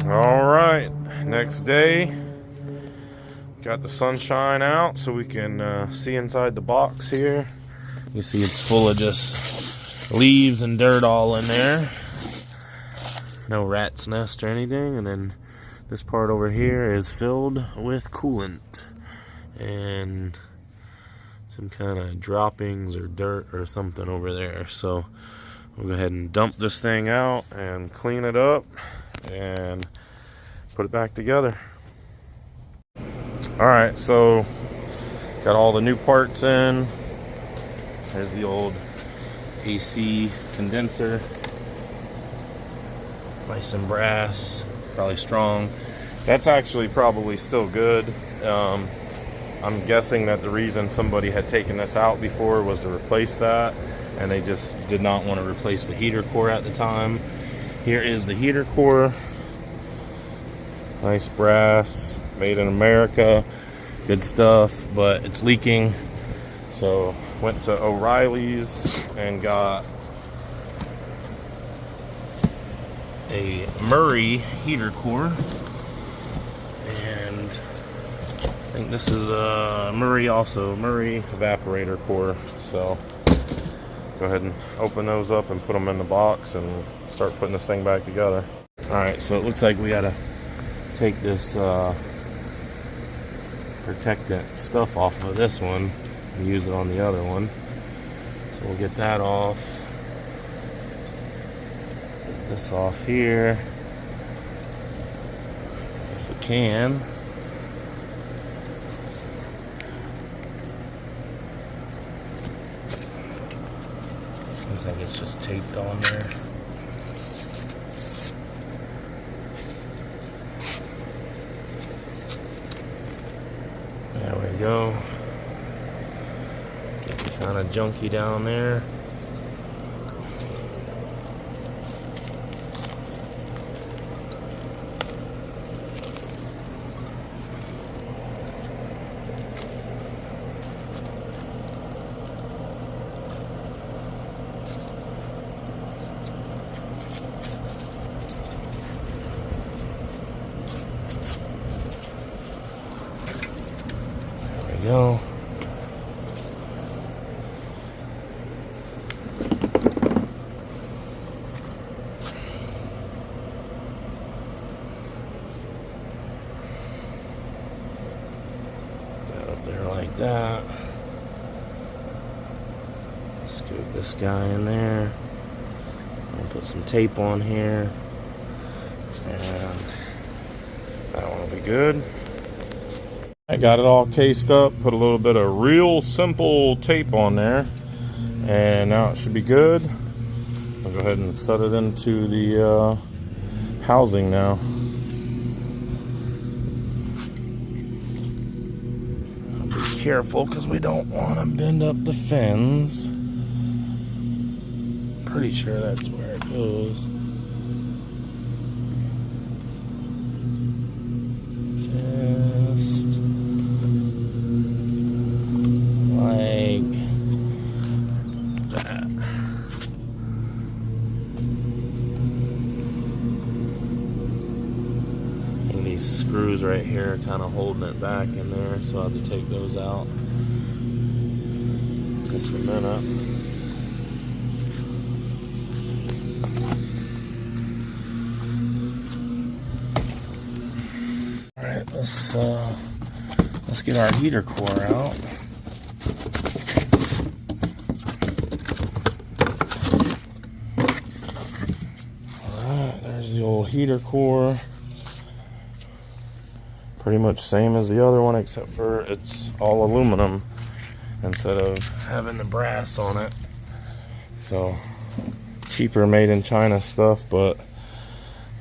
All right, next day. Got the sunshine out so we can see inside the box here. You see it's full of just leaves and dirt all in there. No rat's nest or anything. And then this part over here is filled with coolant and some kind of droppings or dirt or something over there. So we'll go ahead and dump this thing out and clean it up and put it back together. Alright, so got all the new parts in. There's the old AC condenser. Nice and brass, probably strong. That's actually probably still good. I'm guessing that the reason somebody had taken this out before was to replace that, and they just did not want to replace the heater core at the time. Here is the heater core. Nice brass, made in America, good stuff, but it's leaking. So went to O'Reilly's and got a Murray heater core, and I think this is a Murray evaporator core. So go ahead and open those up and put them in the box and start putting this thing back together. Alright, so it looks like we gotta take this protectant stuff off of this one and use it on the other one. So we'll get that off. Get this off here if we can. Looks like it's just taped on there. There we go. Getting kind of junky down there. There we go. There like that. Scoop this guy in there. I'll put some tape on here, and that one will be good. I got it all cased up, put a little bit of real simple tape on there, and now it should be good. I'll go ahead and set it into the housing now. Careful, because we don't want to bend up the fins. Pretty sure that's where it goes. Just like that. And these screws right here are kind of holding it back in there, so I'll have to take those out. Just a minute. All right, let's get our heater core out. All right, there's the old heater core. Pretty much same as the other one, except for it's all aluminum instead of having the brass on it. So cheaper, made in China stuff, but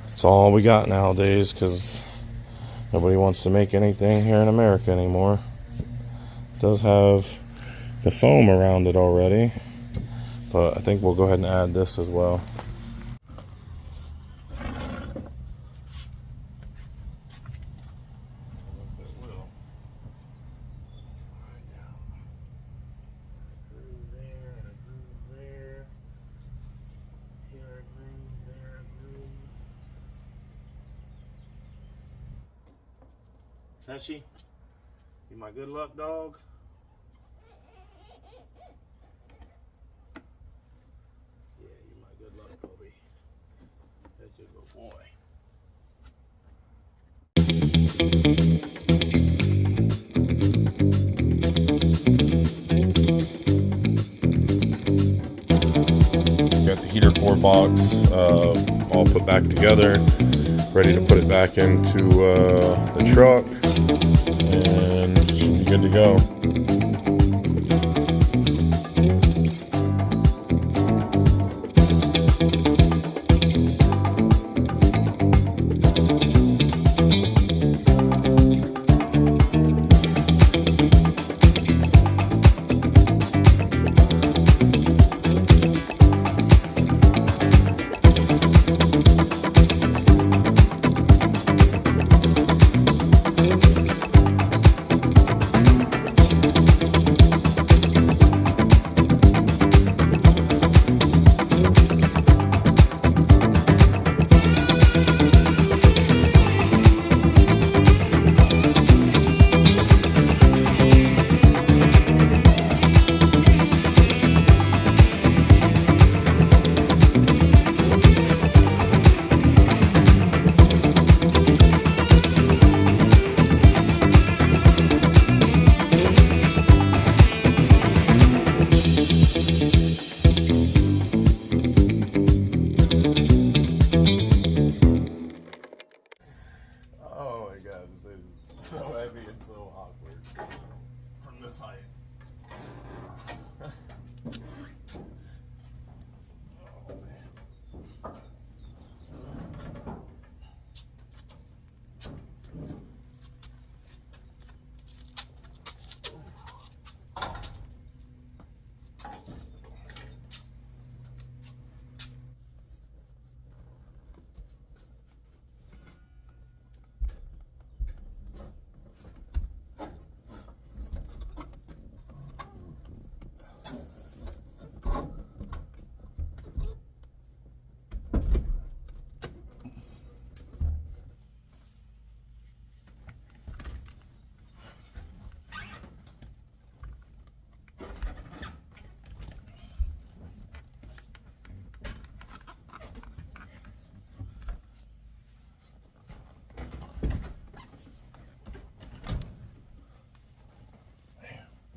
it's all we got nowadays because nobody wants to make anything here in America anymore. It does have the foam around it already, but I think we'll go ahead and add this as well. Tessie, you my good luck dog? Yeah, you my good luck, Bobby. That's your good boy. Got the heater core box all put back together, ready to put it back into the truck, and should be good to go. This is so heavy and so awkward from this height. Oh, man.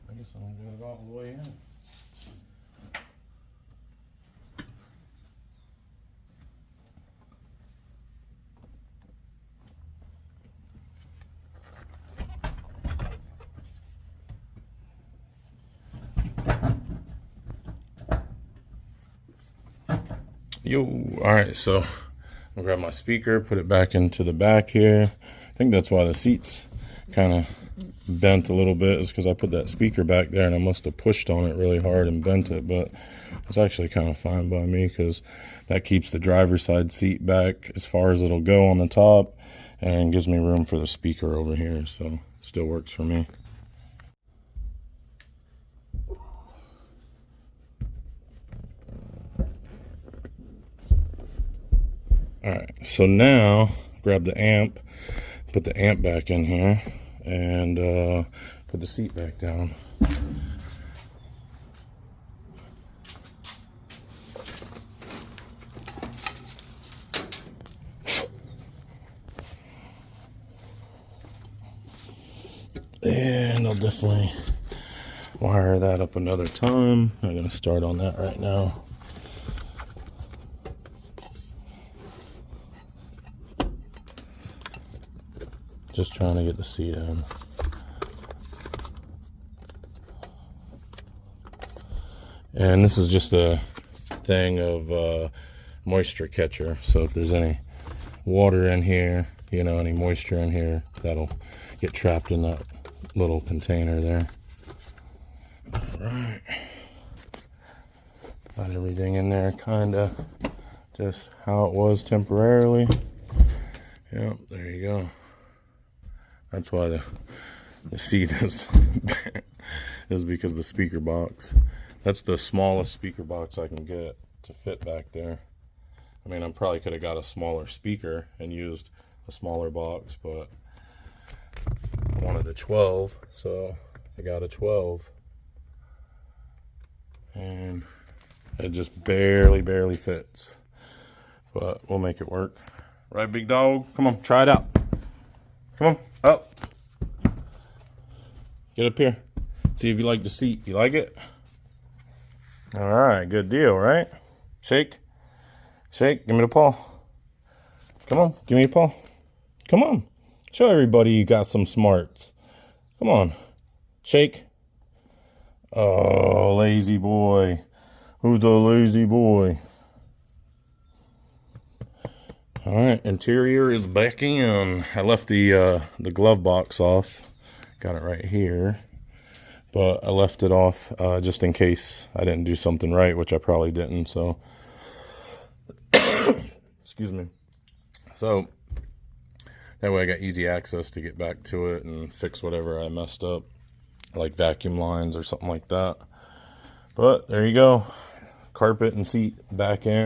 I guess I don't get it all the way in. Yo, alright, so I'm gonna grab my speaker, put it back into the back here. I think that's why the seat's kind of bent a little bit, is because I put that speaker back there and I must have pushed on it really hard and bent it, but it's actually kind of fine by me because that keeps the driver's side seat back as far as it'll go on the top and gives me room for the speaker over here, so it still works for me. Alright, so now grab the amp, put the amp back in here, and put the seat back down. And I'll definitely wire that up another time. I'm going to start on that right now. Just trying to get the seat in. And this is just a thing of moisture catcher. So if there's any water in here, you know, any moisture in here, that'll get trapped in that little container there. All right. Got everything in there kind of just how it was temporarily. Yep, there you go. That's why the seat is because of the speaker box. That's the smallest speaker box I can get to fit back there. I mean, I probably could have got a smaller speaker and used a smaller box, but wanted a 12, so I got a 12. And it just barely fits. But we'll make it work. Right, big dog? Come on, try it out. Come on, up. Get up here. See if you like the seat. You like it? All right, good deal, right? Shake. Shake, give me the paw. Come on, give me a paw. Come on. Show everybody you got some smarts. Come on. Shake. Oh, lazy boy. Who's the lazy boy? All right, interior is back in. I left the glove box off. Got it right here. But I left it off just in case I didn't do something right, which I probably didn't, so. Excuse me. So, that way I got easy access to get back to it and fix whatever I messed up, like vacuum lines or something like that. But there you go. Carpet and seat back in.